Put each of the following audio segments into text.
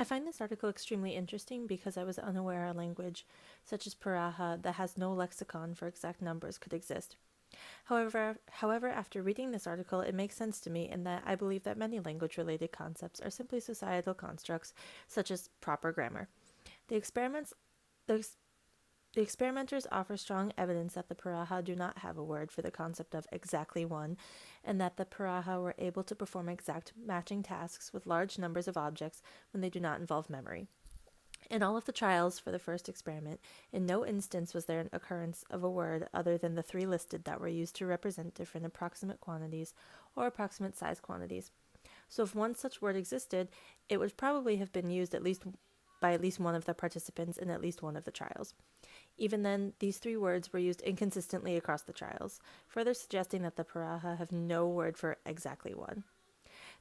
find this article extremely interesting because I was unaware a language such as Paraha that has no lexicon for exact numbers could exist. However, after reading this article, it makes sense to me in that I believe that many language-related concepts are simply societal constructs, such as proper grammar. The experiments, the, the experimenters offer strong evidence that the Paraha do not have a word for the concept of exactly one, and that the Paraha were able to perform exact matching tasks with large numbers of objects when they do not involve memory. In all of the trials for the first experiment, in no instance was there an occurrence of a word other than the three listed that were used to represent different approximate quantities or approximate size quantities. So if one such word existed, it would probably have been used by at least one of the participants in at least one of the trials. Even then, these three words were used inconsistently across the trials, further suggesting that the Paraha have no word for exactly one.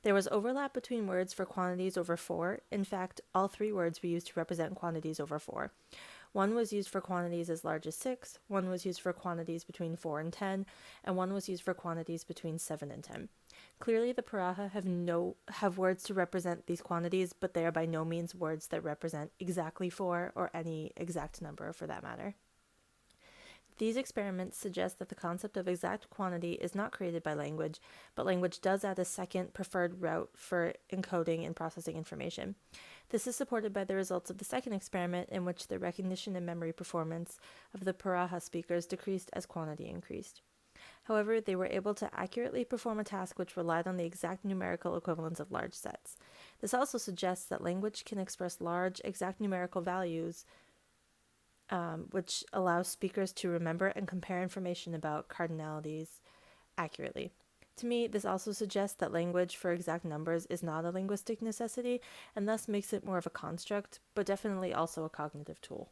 There was overlap between words for quantities over 4. In fact, all three words were used to represent quantities over 4. One was used for quantities as large as 6, one was used for quantities between 4 and 10, and one was used for quantities between 7 and 10. Clearly, the Paraha have words to represent these quantities, but they are by no means words that represent exactly 4 or any exact number for that matter. These experiments suggest that the concept of exact quantity is not created by language, but language does add a second preferred route for encoding and processing information. This is supported by the results of the second experiment, in which the recognition and memory performance of the Paraha speakers decreased as quantity increased. However, they were able to accurately perform a task which relied on the exact numerical equivalence of large sets. This also suggests that language can express large, exact numerical values, which allows speakers to remember and compare information about cardinalities accurately. To me, this also suggests that language for exact numbers is not a linguistic necessity, and thus makes it more of a construct, but definitely also a cognitive tool.